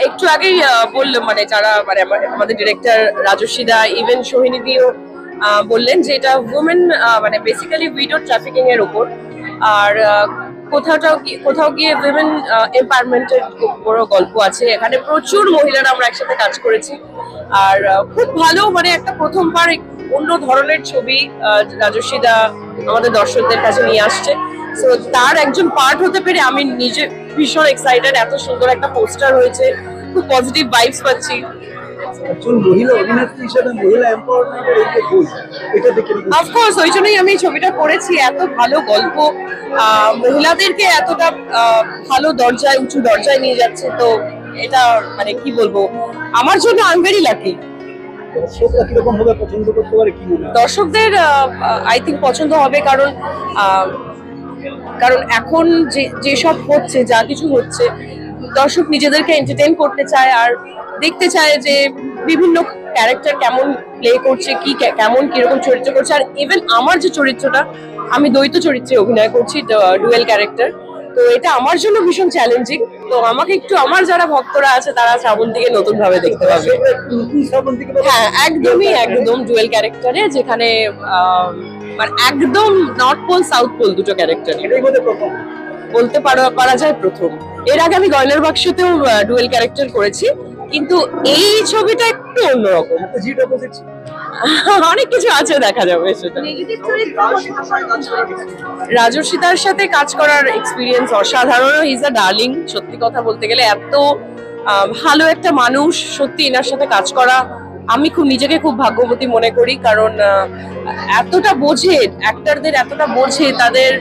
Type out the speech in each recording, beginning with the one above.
একটু আগেই বললাম, মানে যারা মানে আমাদের ডিরেক্টর রাজস্বী দা, ইভেন সোহিনী দিও বললেন যে এটা উইমেন মানে বেসিক্যালি উইডো ট্রাফিকিং এর উপর। আর কোথাও গিয়ে উইমেন এম্পাওয়ারমেন্টের বড় গল্প আছে এখানে। প্রচুর মহিলারা আমরা একসাথে কাজ করেছি। আর খুব ভালো, মানে একটা প্রথমবার অন্য ধরনের ছবি রাজস্বী দা আমাদের দর্শকদের কাছে নিয়ে আসছে। তো তার একজন পার্ট হতে পেরে আমি নিজে ভীষণ এক্সাইটেড। এত সুন্দর একটা পোস্টার হয়েছে, খুব পজিটিভ ভাইবস পাচ্ছি। একজন মহিলা অভিনেত্রী হিসেবে মহিলা এম্পাওয়ারমেন্টের এই যে বই, এটা দেখে অফকোর্স ওই জন্যই আমি ছবিটা করেছি। এত ভালো গল্প, মহিলাদেরকে এতটা ভালো দরজায়, উঁচু দরজায় নিয়ে যাচ্ছে। তো এটা মানে কি বলবো, আমার জন্য আই এম ভেরি লাকি। দর্শকরা কিরকম ভাবে পছন্দ করতে পারে কি মনে হয়? দর্শকদের আই থিঙ্ক পছন্দ হবে, কারণ এখন যেসব হচ্ছে, যা কিছু হচ্ছে, দর্শক নিজেদেরকে এন্টারটেইন করতে চায় আর দেখতে চায় যে বিভিন্ন ক্যারেক্টার কেমন প্লে করছে, কেমন কিরকম চরিত্র করছে। আর ইভেন আমার যে চরিত্রটা, আমি দ্বৈত চরিত্রে অভিনয় করছি, ডুয়েল ক্যারেক্টার। তো এটা আমার জন্য ভীষণ চ্যালেঞ্জিং। তো আমাকে একটু, আমার যারা ভক্তরা আছে তারা শ্রাবন্তীকে নতুন ভাবে দেখতে পাবে। হ্যাঁ, একদম ডুয়েল ক্যারেক্টারে, যেখানে মানে একদম নর্থ পোল সাউথ পোল দুটো ক্যারেক্টার। বলতে পারা যায় প্রথম। এর আগে আমি গয়নার বাক্সতেও ডুয়েল ক্যারেক্টার করেছি, কিন্তু এই ছবিটা একটু অন্যরকম। অনেক কিছু আছে, দেখা যাবে সেটা। রাজস্বীদার সাথে কাজ করার এক্সপিরিয়েন্স অসাধারণ। ইজ আ ডার্লিং, সত্যি কথা বলতে গেলে এত ভালো একটা মানুষ। সত্যি এনার সাথে কাজ করা, আমি নিজেকে খুব ভাগ্যবতী মনে করি। কারণ এতটা বোঝে অ্যাক্টরদের, এতটা বোঝে তাদের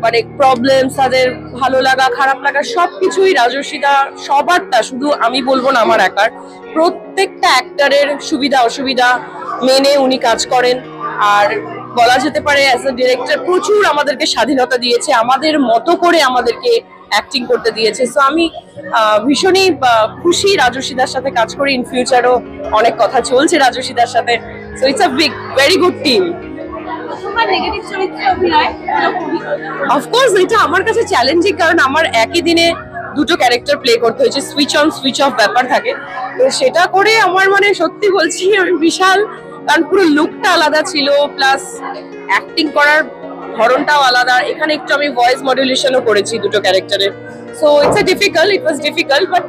মানে প্রবলেম, তাদের ভালো লাগা, খারাপ লাগা, সবকিছুই রাজস্বীদা সবারটা, শুধু আমি বলবো না আমার একার, প্রত্যেকটা অ্যাক্টরের সুবিধা অসুবিধা মেনে উনি কাজ করেন। আর বলা যেতে পারে অ্যাজ এ ডিরেক্টর প্রচুর আমাদেরকে স্বাধীনতা দিয়েছে, আমাদের মতো করে আমাদেরকে অ্যাক্টিং করতে দিয়েছে। সো আমি ভীষণই খুশি রাজস্বীদার সাথে কাজ করে। ইন ফিউচারও অনেক কথা চলছে রাজস্বীদার সাথে। So it's a very good team. Of course এটা আমার কাছে চ্যালেঞ্জিং, কারণ আমার একই দিনে দুটো ক্যারেক্টার প্লে করতে হয়েছে। সুইচ অন সুইচ অফ ব্যাপার থাকে। তো সেটা করে আমার মানে সত্যি বলছি আমি বিশাল, কারণ পুরো লুকটা আলাদা ছিল, প্লাস অ্যাক্টিং করার ধরনটাও আলাদা। এখানে একটু আমি ভয়েস মডুলেশনও করেছি দুটো ক্যারেক্টারের। So it was difficult, but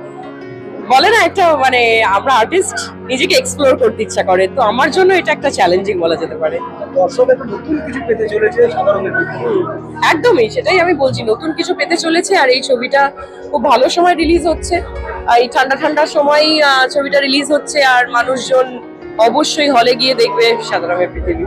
বলে না একটা, মানে আমরা আর্টিস্ট, নিজেকে এক্সপ্লোর করতে ইচ্ছা করে। তো আমার জন্য এটা একটা চ্যালেঞ্জিং বলা যেতে পারে। একদমই সেটাই আমি বলছি, নতুন কিছু পেতে চলেছে। আর এই ছবিটা খুব ভালো সময় রিলিজ হচ্ছে, এই ঠান্ডার সময় ছবিটা রিলিজ হচ্ছে। আর মানুষজন অবশ্যই হলে গিয়ে দেখবে সাদা রঙের পৃথিবী।